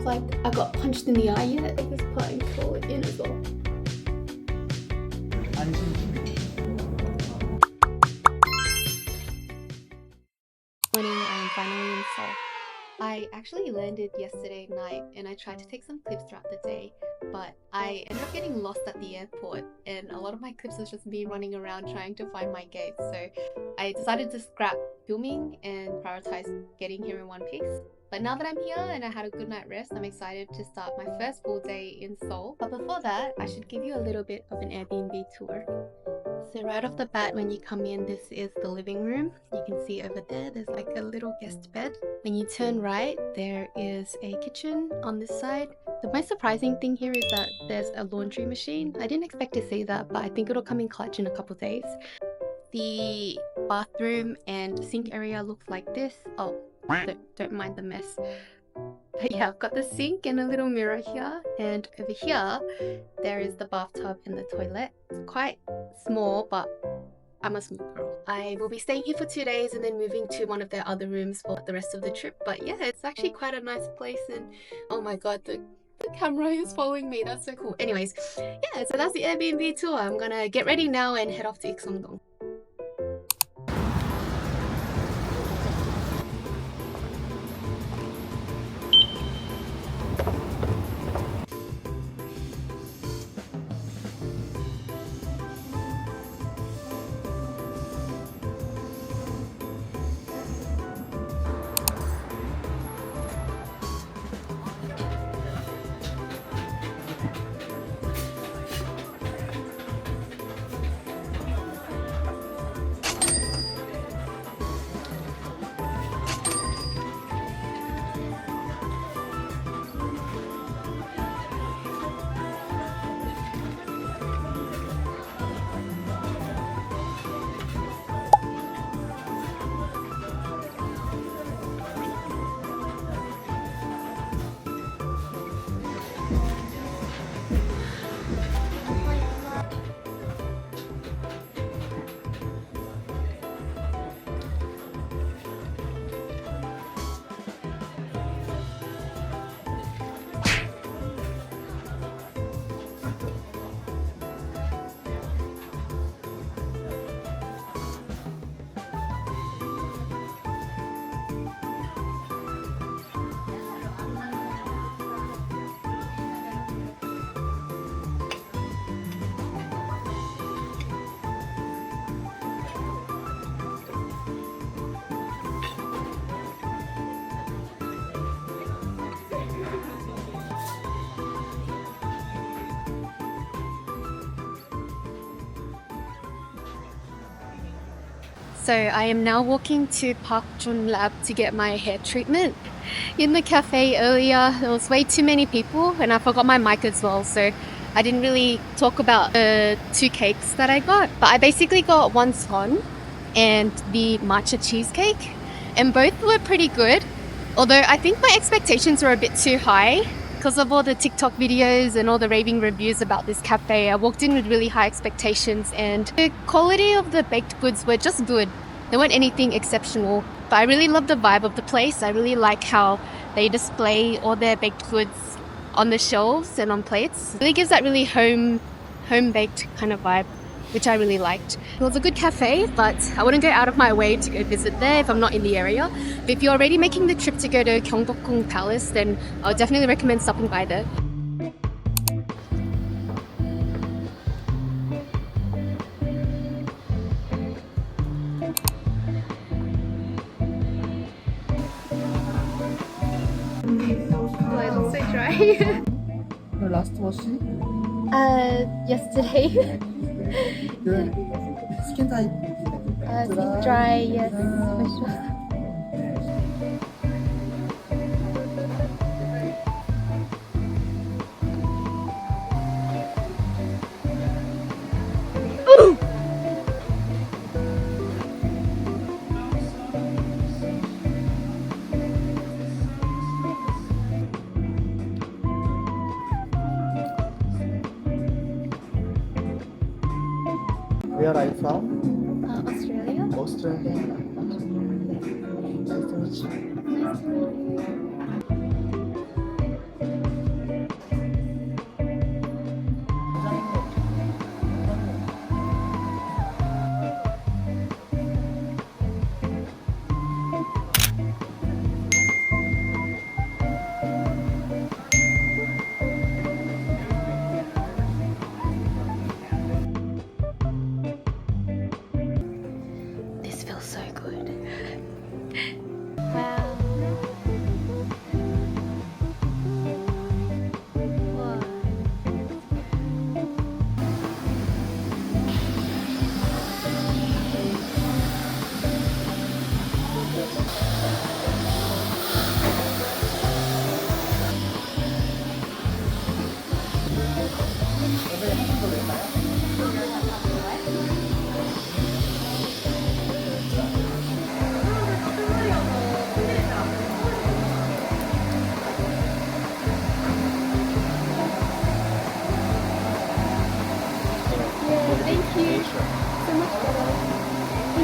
like I got punched in the eye yet. At this point, call it in as well. Morning, I am finally in Seoul. I actually landed yesterday night and I tried to take some clips throughout the day, but I ended up getting lost at the airport and a lot of my clips was just me running around trying to find my gate, so I decided to scrap filming and prioritize getting here in one piece. But now that I'm here and I had a good night rest, I'm excited to start my first full day in Seoul. But before that, I should give you a little bit of an Airbnb tour. So right off the bat, when you come in, this is the living room. You can see over there, there's like a little guest bed. When you turn right, there is a kitchen on this side. The most surprising thing here is that there's a laundry machine. I didn't expect to see that, but I think it'll come in clutch in a couple days. The bathroom and sink area looks like this. Oh, don't mind the mess. But yeah, I've got the sink and a little mirror here, and over here there is the bathtub and the toilet. It's quite small, but I'm a small girl. I will be staying here for 2 days and then moving to one of their other rooms for the rest of the trip. But yeah, it's actually quite a nice place, and oh my god, the camera is following me. That's so cool. Anyways, yeah, so that's the Airbnb tour. I'm gonna get ready now and head off to Myeongdong. So I am now walking to Bukchon-ro Lab to get my hair treatment. In the cafe earlier, there was way too many people and I forgot my mic as well, so I didn't really talk about the 2 cakes that I got. But I basically got one scone and the matcha cheesecake, and both were pretty good. Although I think my expectations were a bit too high because of all the TikTok videos and all the raving reviews about this cafe. I walked in with really high expectations and the quality of the baked goods were just good. There weren't anything exceptional, but I really love the vibe of the place. I really like how they display all their baked goods on the shelves and on plates. It really gives that really home-baked kind of vibe, which I really liked. It was a good cafe, but I wouldn't go out of my way to go visit there if I'm not in the area. But if you're already making the trip to go to Gyeongbokgung Palace, then I would definitely recommend stopping by there. Oh, it looks so dry. Your last washing? Yesterday. Your skin type? Dry, yes, for sure. Where are you from? Australia. Australia. Nice to meet you. Nice to meet you.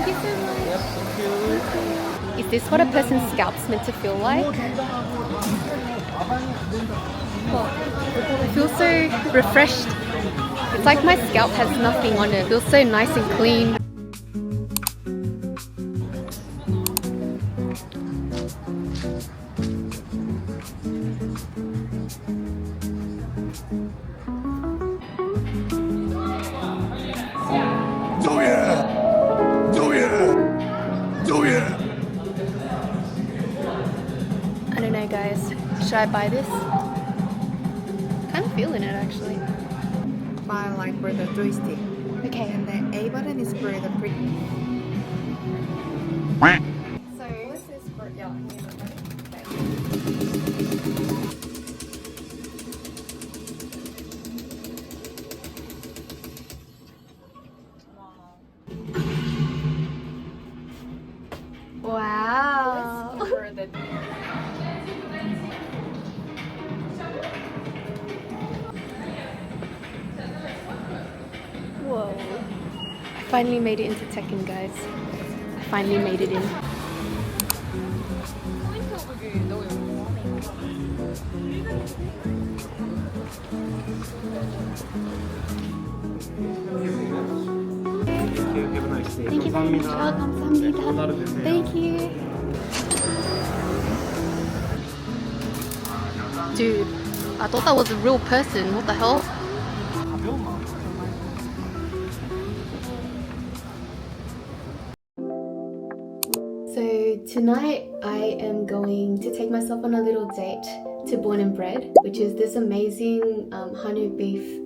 Thank you so much. Yep, thank you. Is this what a person's scalp's meant to feel like? I feel so refreshed. It's like my scalp has nothing on it. It feels so nice and clean. Oh yeah! Oh yeah! Oh yeah! I don't know, guys. Should I buy this? Kind of feeling it actually. Buy like for the joystick. Okay. And the A button is for the pre. So this is for Wow. For the Whoa. I finally made it into Tekken, guys. I finally made it in. Thank you. Have a nice day. Thank you very much. 감사합니다. Thank you. Dude, I thought that was a real person. What the hell? So tonight I am going to take myself on a little date to Born and Bred, which is this amazing Hanwoo beef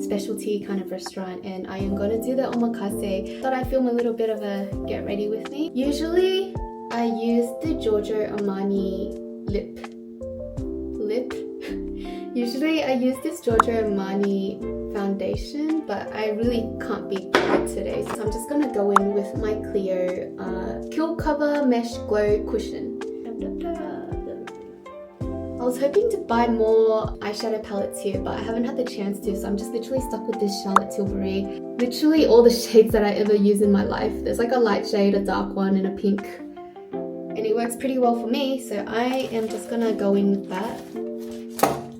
specialty kind of restaurant, and I am going to do the omakase. Thought I'd film a little bit of a get ready with me. Usually I use the Giorgio Armani lip. Usually I use this Giorgio Armani foundation, but I really can't be bothered today, so I'm just gonna go in with my Clio Kill Cover Mesh Glow Cushion. I was hoping to buy more eyeshadow palettes here, but I haven't had the chance to, so I'm just literally stuck with this Charlotte Tilbury. Literally all the shades that I ever use in my life. There's like a light shade, a dark one, and a pink. And it works pretty well for me, so I am just gonna go in with that.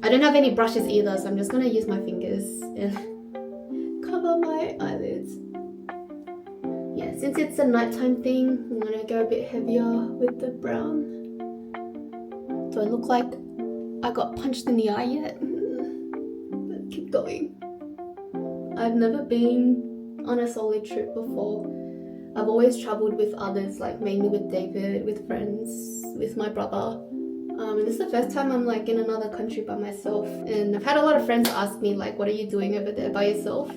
I don't have any brushes either, so I'm just gonna use my fingers and cover my eyelids. Yeah, since it's a nighttime thing, I'm gonna go a bit heavier with the brown. Do I look like I got punched in the eye yet? Let's keep going. I've never been on a solo trip before. I've always traveled with others, like mainly with David, with friends, with my brother. And this is the first time I'm like in another country by myself. And I've had a lot of friends ask me like, what are you doing over there by yourself?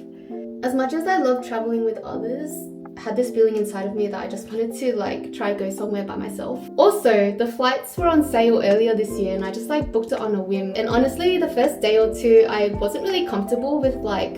As much as I love traveling with others, I had this feeling inside of me that I just wanted to like try go somewhere by myself. Also, the flights were on sale earlier this year and I just like booked it on a whim. And honestly, the first day or two, I wasn't really comfortable with like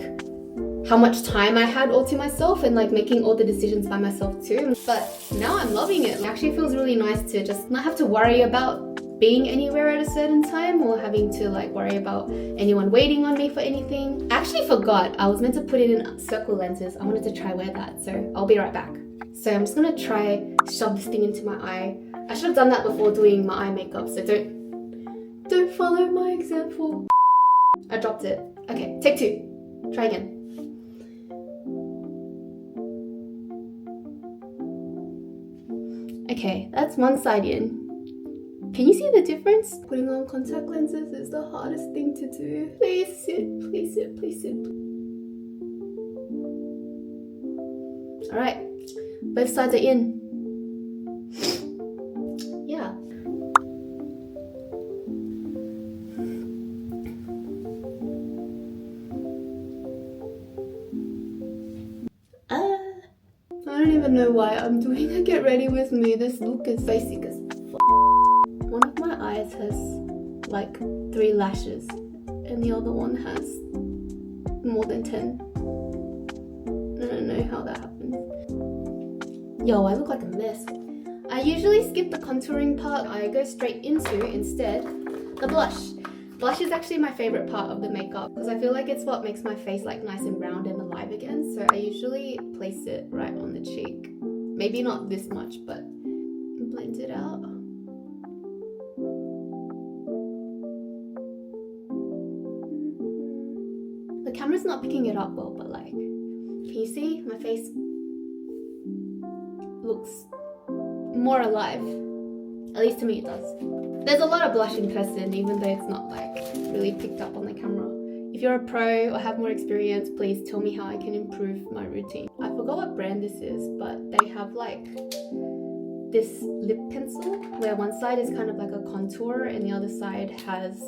how much time I had all to myself and like making all the decisions by myself too. But now I'm loving it. It actually feels really nice to just not have to worry about being anywhere at a certain time or having to like worry about anyone waiting on me for anything. I actually forgot I was meant to put it in circle lenses. I wanted to try wear that, so I'll be right back. So I'm just gonna try shove this thing into my eye. I should have done that before doing my eye makeup, so don't follow my example. I dropped it. Okay, take two. Try again. Okay, that's one side in. Can you see the difference? Putting on contact lenses is the hardest thing to do. Please sit, please sit, please sit. Alright, both sides are in. Yeah. I don't even know why I'm doing a get ready with me. This look is basic as f. One of my eyes has like 3 lashes and the other one has more than 10. I don't know how that happens. Yo, I look like a mess. I usually skip the contouring part. I go straight into, instead, the blush. Blush is actually my favorite part of the makeup because I feel like it's what makes my face like nice and round and alive again. So I usually place it right on the cheek. Maybe not this much, but blend it out. The camera's not picking it up well, but like, can you see my face looks more alive? At least to me it does. There's a lot of blush in person, even though it's not like really picked up on the camera. If you're a pro or have more experience, please tell me how I can improve my routine. I forgot what brand this is, but they have like this lip pencil where one side is kind of like a contour and the other side has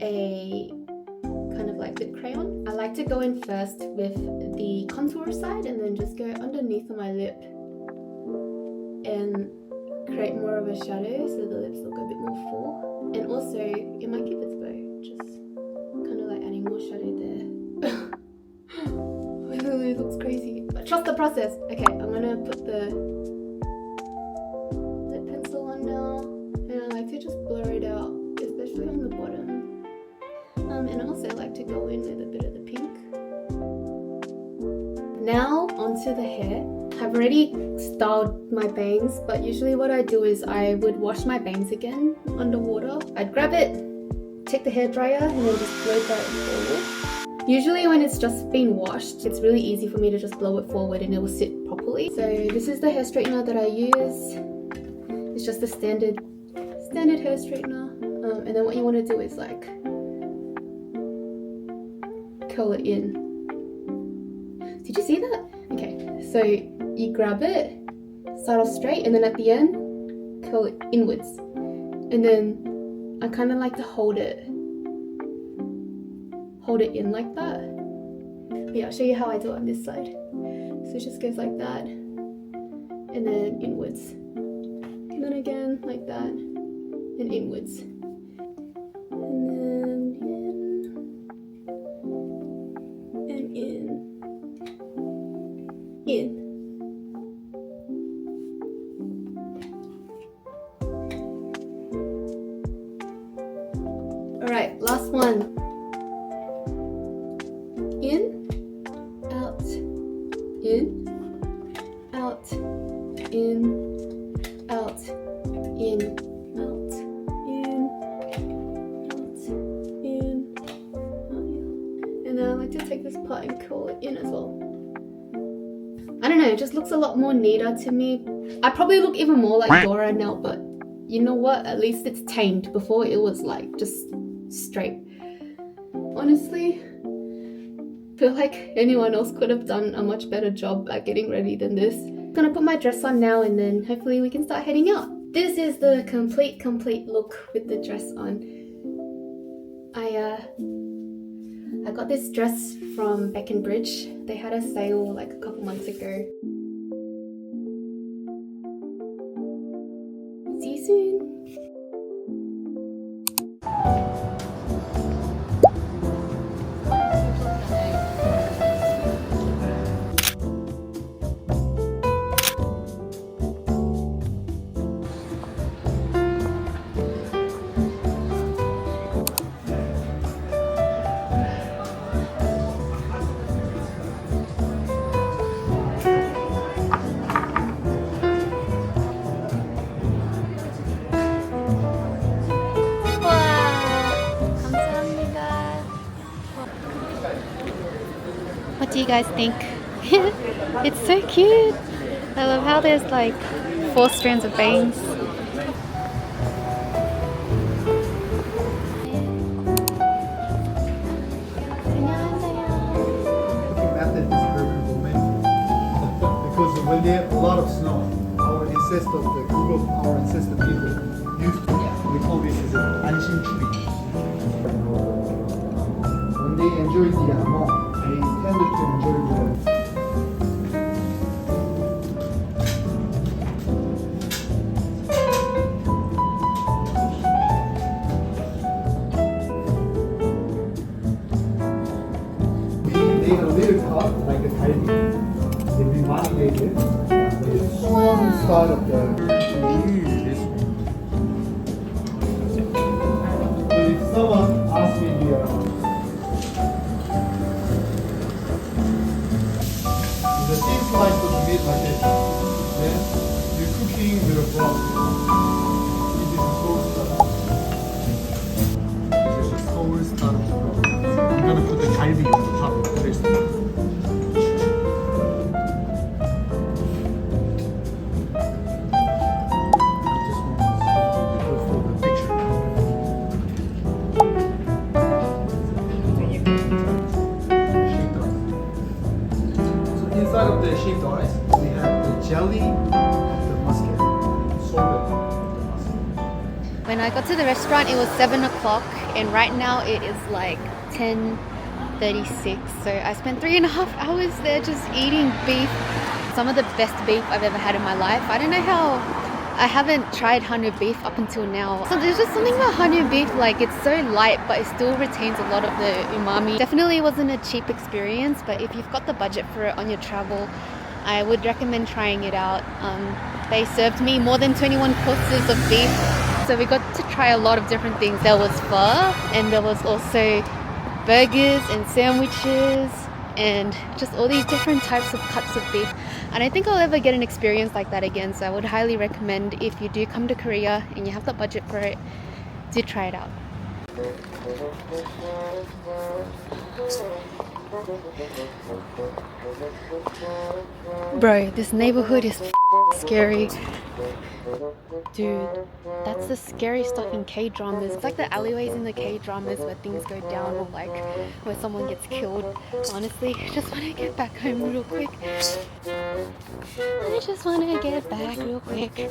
a kind of like lip crayon. I like to go in first with the contour side and then just go underneath my lip and create more of a shadow so the lips look a bit more full. And also in my cupid's bow, just kind of like adding more shadow there. It literally looks crazy, but trust the process. Okay, I'm gonna put the lip pencil on now, and I like to just blur it out, especially on the bottom. And I also like to go in with a bit of the pink. Now onto the hair. I've already styled my bangs, but usually what I do is I would wash my bangs again underwater. I'd grab it, take the hairdryer, and then just blow dry it forward. Usually when it's just been washed, it's really easy for me to just blow it forward and it will sit properly. So this is the hair straightener that I use. It's just a standard hair straightener. And then what you want to do is like curl it in. Did you see that? Okay, so you grab it, start off straight, and then at the end, curl it inwards. And then I kind of like to hold it in like that. But yeah, I'll show you how I do it on this side. So it just goes like that, and then inwards. And then again, like that, and inwards. And then in, and in. Alright, last one. In, out, in, out, in, out, in, out, in, out, in, out. And then I like to take this part and curl it in as well. I don't know, it just looks a lot more neater to me. I probably look even more like Dora now, but you know what? At least it's tamed. Before it was like just straight. Honestly, I feel like anyone else could have done a much better job at getting ready than this. I'm gonna put my dress on now and then hopefully we can start heading out. This is the complete look with the dress on. I got this dress from Bridge. They had a sale like a couple months ago. See you soon. What do you guys think? It's so cute. I love how there's like 4 strands of bangs. Method is very woman because when they have a lot of snow, our ancestors, the group of our ancestor people used to, we call this as an anshin tree. When they enjoy the among, they tended to enjoy the they have a little cut like a tiny. They've been marinated. The strong style of the this one. So if someone asks me the thin slice of meat like this. Then you're cooking with a broth. It is Seoul style. This is the Seoul style broth. I'm gonna put the galbi on the top of this. Inside of the shaved ice, we have the jelly of the muscat, sorbet of the muscat. When I got to the restaurant, it was 7 o'clock, and right now it is like 10:36. So I spent 3.5 hours there just eating beef. Some of the best beef I've ever had in my life. I don't know how I haven't tried Hanwoo beef up until now. So there's just something about Hanwoo beef, like it's so light but it still retains a lot of the umami. Definitely wasn't a cheap experience, but if you've got the budget for it on your travel, I would recommend trying it out. They served me more than 21 courses of beef, so we got to try a lot of different things. There was pho, and there was also burgers and sandwiches and just all these different types of cuts of beef. I don't think I'll ever get an experience like that again, so I would highly recommend, if you do come to Korea and you have the budget for it, do try it out. Bro, this neighborhood is scary. Dude, that's the scary stuff in K-dramas. It's like the alleyways in the K-dramas where things go down, or like where someone gets killed. Honestly, I just want to get back home real quick. I just want to get back real quick.